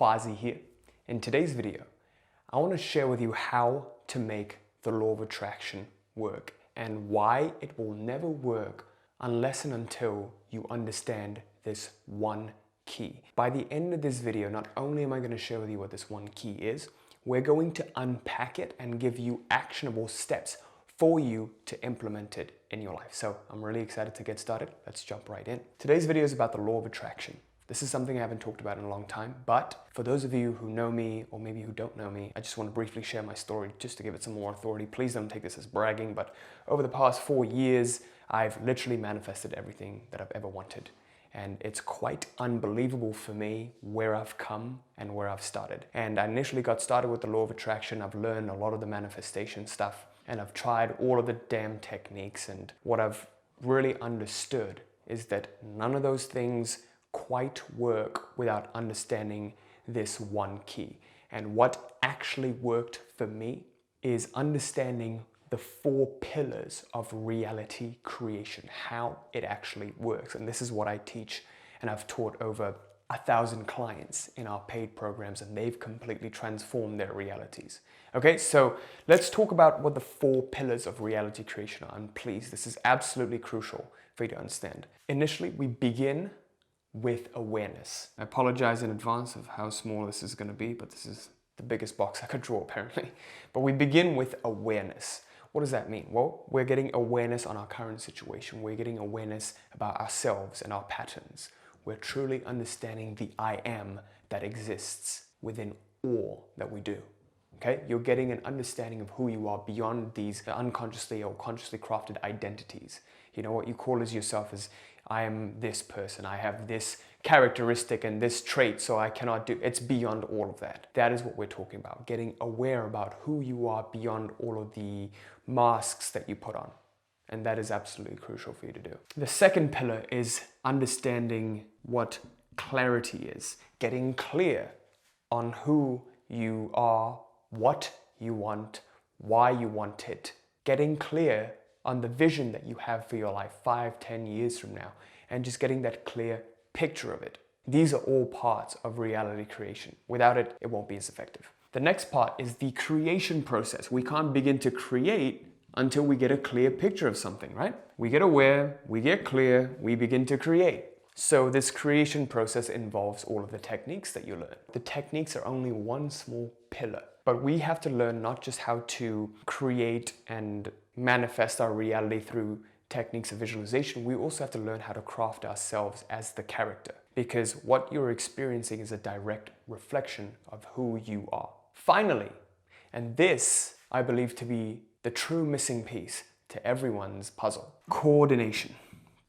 Quazi here. In today's video, I want to share with you how to make the law of attraction work and why it will never work unless and until you understand this one key. By the end of this video, not only am I going to share with you what this one key is, we're going to unpack it and give you actionable steps for you to implement it in your life. So I'm really excited to get started. Let's jump right in. Today's video is about the law of attraction. This is something I haven't talked about in a long time, but for those of you who know me or maybe who don't know me, I just want to briefly share my story just to give it some more authority. Please don't take this as bragging, but over the past 4 years, I've literally manifested everything that I've ever wanted. And it's quite unbelievable for me where I've come and where I've started. And I initially got started with the law of attraction. I've learned a lot of the manifestation stuff and I've tried all of the damn techniques. And what I've really understood is that none of those things quite work without understanding this one key. And what actually worked for me is understanding the 4 pillars of reality creation, how it actually works. And this is what I teach, and I've taught over 1,000 clients in our paid programs, and they've completely transformed their realities. Okay, so let's talk about what the 4 pillars of reality creation are. And please, this is absolutely crucial for you to understand. Initially, we begin with awareness. I apologize in advance of how small this is going to be, but this is the biggest box I could draw apparently. But we begin with awareness. What does that mean? Well, we're getting awareness on our current situation. We're getting awareness about ourselves and our patterns. We're truly understanding the I am that exists within all that we do. Okay? You're getting an understanding of who you are beyond these unconsciously or consciously crafted identities. You know, what you call as yourself is, I am this person, I have this characteristic and this trait, so I cannot do, it's beyond all of that. That is what we're talking about, getting aware about who you are beyond all of the masks that you put on. And that is absolutely crucial for you to do. The second pillar is understanding what clarity is, getting clear on who you are, what you want, why you want it, getting clear on the vision that you have for your life 5-10 years from now, and just getting that clear picture of it. These are all parts of reality creation. Without it, it won't be as effective. The next part is the creation process. We can't begin to create until we get a clear picture of something, right? We get aware, we get clear, we begin to create. So this creation process involves all of the techniques that you learn. The techniques are only one small pillar, but we have to learn not just how to create and manifest our reality through techniques of visualization, we also have to learn how to craft ourselves as the character, because what you're experiencing is a direct reflection of who you are. Finally, and this I believe to be the true missing piece to everyone's puzzle, coordination.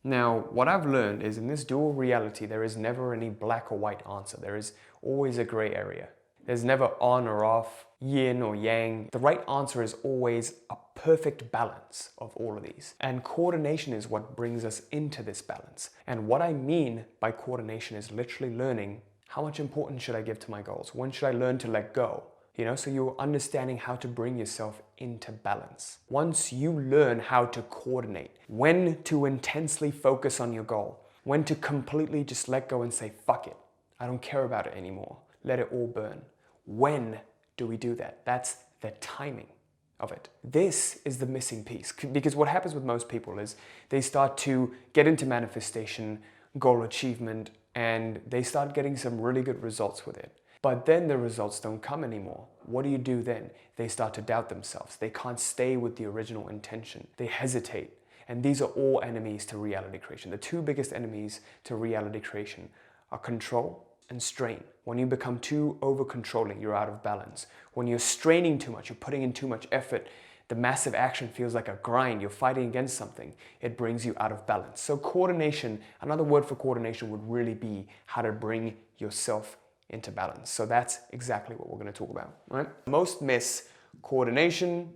Now, what I've learned is in this dual reality, there is never any black or white answer. There is always a gray area. There's never on or off, yin or yang. The right answer is always a perfect balance of all of these. And coordination is what brings us into this balance. And what I mean by coordination is literally learning how much importance should I give to my goals? When should I learn to let go? You know, so you're understanding how to bring yourself into balance. Once you learn how to coordinate, when to intensely focus on your goal, when to completely just let go and say, fuck it, I don't care about it anymore. Let it all burn. When do we do that? That's the timing of it. This is the missing piece, because what happens with most people is they start to get into manifestation, goal achievement, and they start getting some really good results with it. But then the results don't come anymore. What do you do then? They start to doubt themselves. They can't stay with the original intention. They hesitate. And these are all enemies to reality creation. The 2 biggest enemies to reality creation are control and strain. When you become too over-controlling, you're out of balance. When you're straining too much, you're putting in too much effort, the massive action feels like a grind, you're fighting against something, it brings you out of balance. So coordination, another word for coordination would really be how to bring yourself into balance. So that's exactly what we're going to talk about, right? Most miss coordination,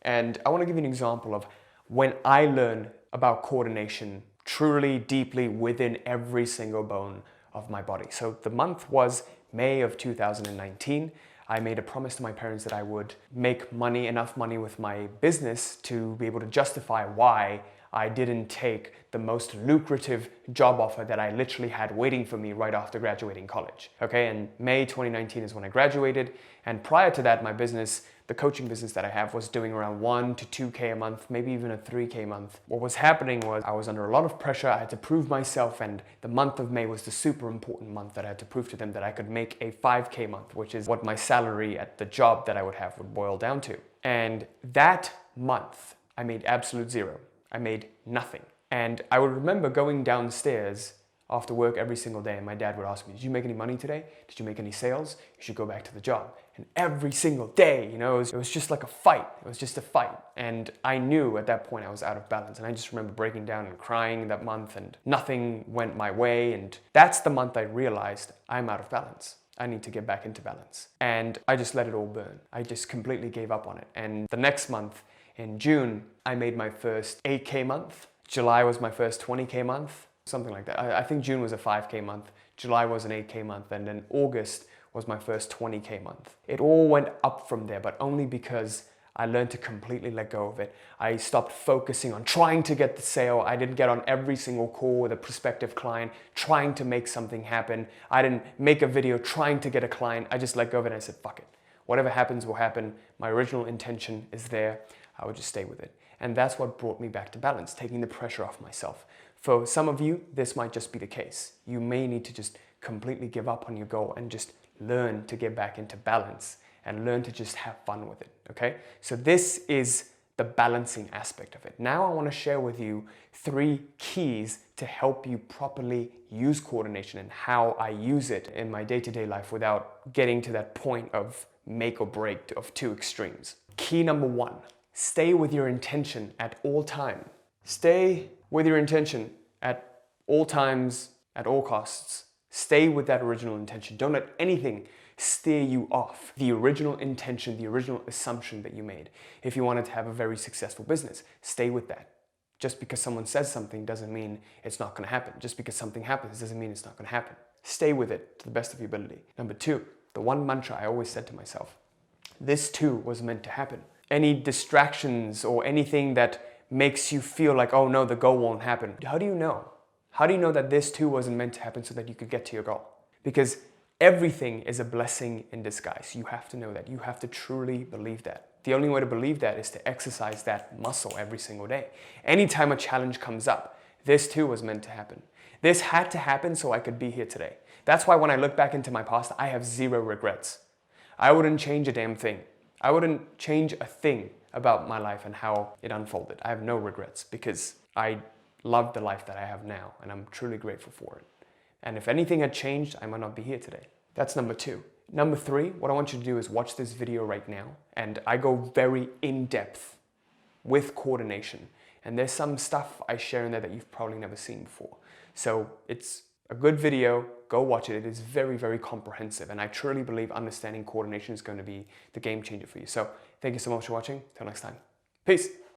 and I want to give you an example of when I learned about coordination truly deeply within every single bone of my body. So the month was May of 2019. I made a promise to my parents that I would make money, enough money with my business to be able to justify why I didn't take the most lucrative job offer that I literally had waiting for me right after graduating college. Okay, and May 2019 is when I graduated, and prior to that, my business, the coaching business that I have, was doing around 1 to 2K a month, maybe even a 3K a month. What was happening was I was under a lot of pressure. I had to prove myself, and the month of May was the super important month that I had to prove to them that I could make a 5K month, which is what my salary at the job that I would have would boil down to. And that month, I made absolute zero. I made nothing. And I would remember going downstairs after work every single day, and my dad would ask me, did you make any money today? Did you make any sales? You should go back to the job. And every single day, you know, it was just like a fight. It was just a fight. And I knew at that point I was out of balance. And I just remember breaking down and crying that month, and nothing went my way. And that's the month I realized I'm out of balance. I need to get back into balance. And I just let it all burn. I just completely gave up on it. And the next month, in June, I made my first 8K month. July was my first 20K month. Something like that. I think June was a 5K month, July was an 8K month, and then August was my first 20K month. It all went up from there, but only because I learned to completely let go of it. I stopped focusing on trying to get the sale. I didn't get on every single call with a prospective client trying to make something happen. I didn't make a video trying to get a client. I just let go of it and I said, fuck it. Whatever happens will happen. My original intention is there. I would just stay with it. And that's what brought me back to balance, taking the pressure off myself. For some of you, this might just be the case. You may need to just completely give up on your goal and just learn to get back into balance and learn to just have fun with it, okay? So this is the balancing aspect of it. Now I want to share with you 3 keys to help you properly use coordination and how I use it in my day-to-day life without getting to that point of make or break of 2 extremes. Key number 1, stay with your intention at all time. Stay with your intention at all times, at all costs. Stay with that original intention. Don't let anything steer you off the original intention, the original assumption that you made. If you wanted to have a very successful business, stay with that. Just because someone says something doesn't mean it's not going to happen. Just because something happens doesn't mean it's not going to happen. Stay with it to the best of your ability. Number 2, the one mantra I always said to myself, this too was meant to happen. Any distractions or anything that makes you feel like, oh no, the goal won't happen. How do you know? How do you know that this too wasn't meant to happen so that you could get to your goal? Because everything is a blessing in disguise. You have to know that. You have to truly believe that. The only way to believe that is to exercise that muscle every single day. Anytime a challenge comes up, this too was meant to happen. This had to happen so I could be here today. That's why when I look back into my past, I have 0 regrets. I wouldn't change a damn thing. I wouldn't change a thing about my life and how it unfolded. I have no regrets because I love the life that I have now and I'm truly grateful for it. And if anything had changed, I might not be here today. That's number 2. Number 3, what I want you to do is watch this video right now, and I go very in-depth with coordination. And there's some stuff I share in there that you've probably never seen before. So it's a good video, go watch it. It is very, very comprehensive. And I truly believe understanding coordination is going to be the game changer for you. So thank you so much for watching. Till next time. Peace.